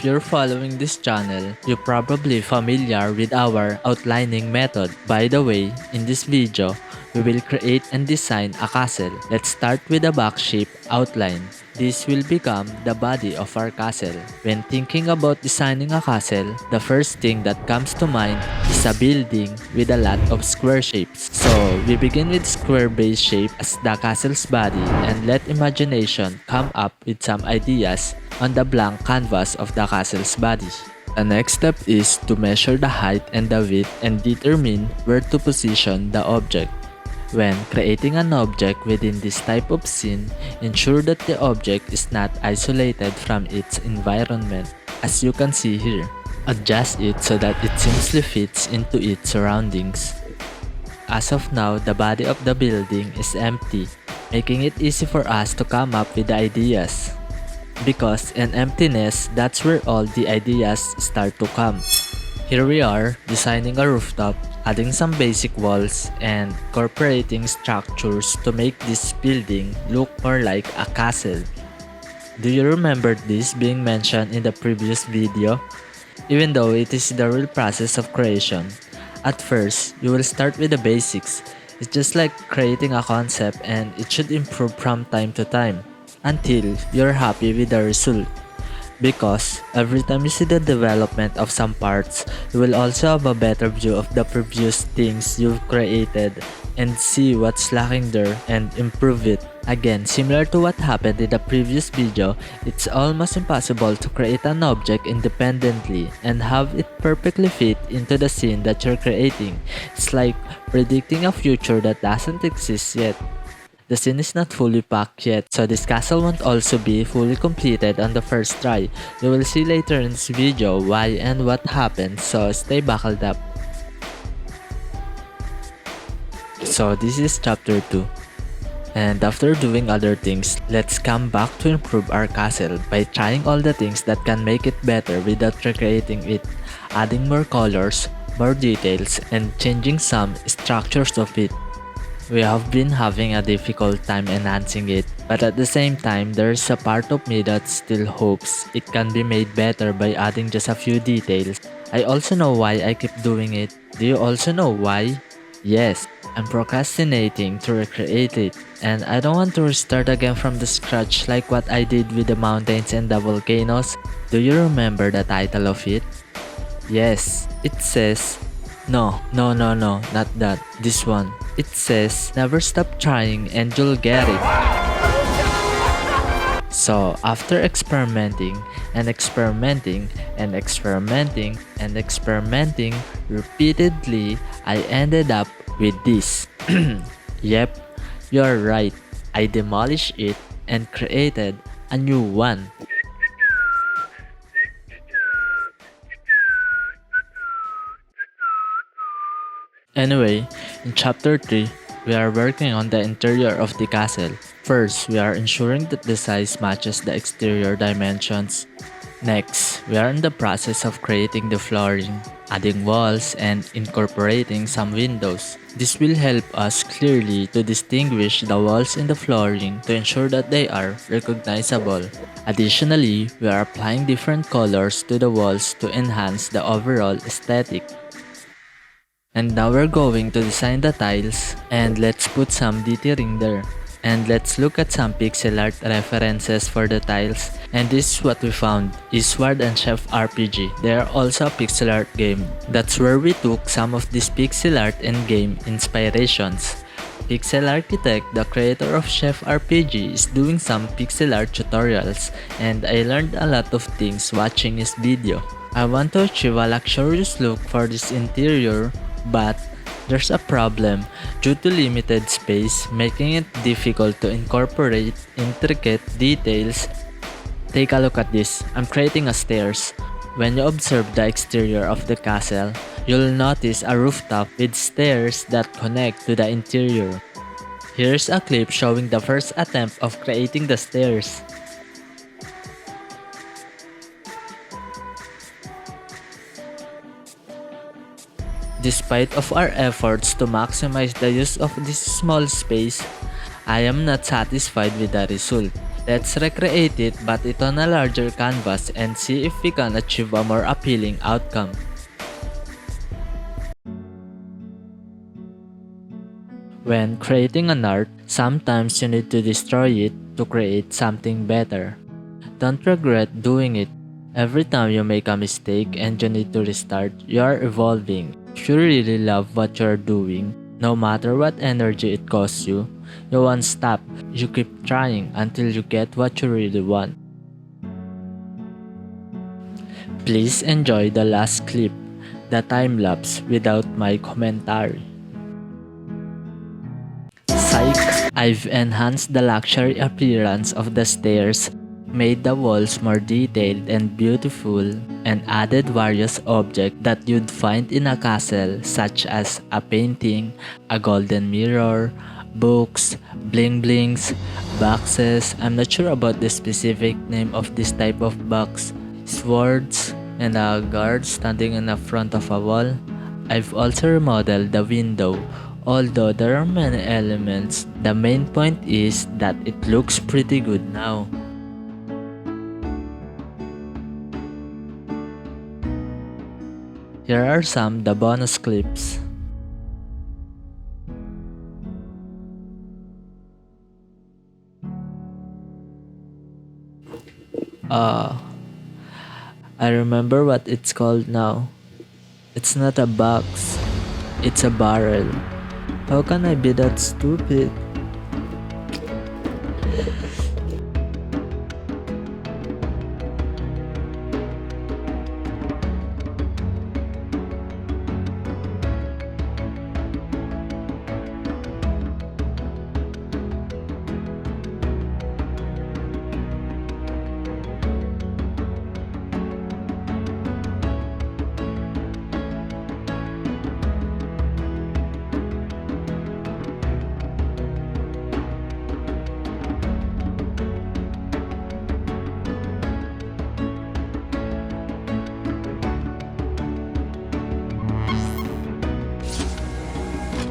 If you're following this channel, you're probably familiar with our outlining method. By the way, in this video, we will create and design a castle. Let's start with a box shape outline. This will become the body of our castle. When thinking about designing a castle, the first thing that comes to mind is a building with a lot of square shapes. So we begin with square base shape as the castle's body and let imagination come up with some ideas on the blank canvas of the castle's body. The next step is to measure the height and the width and determine where to position the object. When creating an object within this type of scene, ensure that the object is not isolated from its environment, as you can see here. Adjust it so that it seamlessly fits into its surroundings. As of now, the body of the building is empty, making it easy for us to come up with the ideas. Because in emptiness, that's where all the ideas start to come. Here we are, designing a rooftop, adding some basic walls, and incorporating structures to make this building look more like a castle. Do you remember this being mentioned in the previous video? Even though it is the real process of creation, at first, you will start with the basics. It's just like creating a concept and it should improve from time to time until you're happy with the result. Because every time you see the development of some parts, you will also have a better view of the previous things you've created and see what's lacking there and improve it. Again, similar to what happened in the previous video, it's almost impossible to create an object independently and have it perfectly fit into the scene that you're creating. It's like predicting a future that doesn't exist yet. The scene is not fully packed yet, so this castle won't also be fully completed on the first try. You will see later in this video why and what happened, so stay buckled up. So this is chapter 2. And after doing other things, let's come back to improve our castle by trying all the things that can make it better without recreating it, adding more colors, more details, and changing some structures of it. We have been having a difficult time enhancing it, but at the same time, there's a part of me that still hopes it can be made better by adding just a few details. I also know why I keep doing it. Do you also know why? Yes, I'm procrastinating to recreate it, and I don't want to restart again from the scratch like what I did with the mountains and the volcanoes. Do you remember the title of it? Yes, it says... No, not that. This one. It says, never stop trying and you'll get it. So, after experimenting and experimenting and experimenting and experimenting repeatedly, I ended up with this. Yep, you're right. I demolished it and created a new one. Anyway, in chapter 3, we are working on the interior of the castle. First, we are ensuring that the size matches the exterior dimensions. Next, we are in the process of creating the flooring, adding walls, and incorporating some windows. This will help us clearly to distinguish the walls and the flooring to ensure that they are recognizable. Additionally, we are applying different colors to the walls to enhance the overall aesthetic. And now we're going to design the tiles, and let's put some detailing there. And let's look at some pixel art references for the tiles. And this is what we found, Eastward and Chef RPG. They are also a pixel art game. That's where we took some of these pixel art and game inspirations. Pixel Architect, the creator of Chef RPG, is doing some pixel art tutorials, and I learned a lot of things watching his video. I want to achieve a luxurious look for this interior, but there's a problem due to limited space, making it difficult to incorporate intricate details. Take a look at this. I'm creating a stairs. When you observe the exterior of the castle, you'll notice a rooftop with stairs that connect to the interior. Here's a clip showing the first attempt of creating the stairs. Despite of our efforts to maximize the use of this small space, I am not satisfied with the result. Let's recreate it but it on a larger canvas and see if we can achieve a more appealing outcome. When creating an art, sometimes you need to destroy it to create something better. Don't regret doing it. Every time you make a mistake and you need to restart, you are evolving. If you really love what you're doing, no matter what energy it costs you won't stop. You keep trying until you get what you really want. Please enjoy the last clip, the time lapse without my commentary. Psych! I've enhanced the luxury appearance of the stairs, made the walls more detailed and beautiful, and added various objects that you'd find in a castle such as a painting, a golden mirror, books, bling blings, boxes. I'm not sure about the specific name of this type of box, swords, and a guard standing in the front of a wall. I've also remodeled the window. Although there are many elements, the main point is that it looks pretty good now. Here are some the bonus clips. I remember what it's called now. It's not a box, it's a barrel. How can I be that stupid?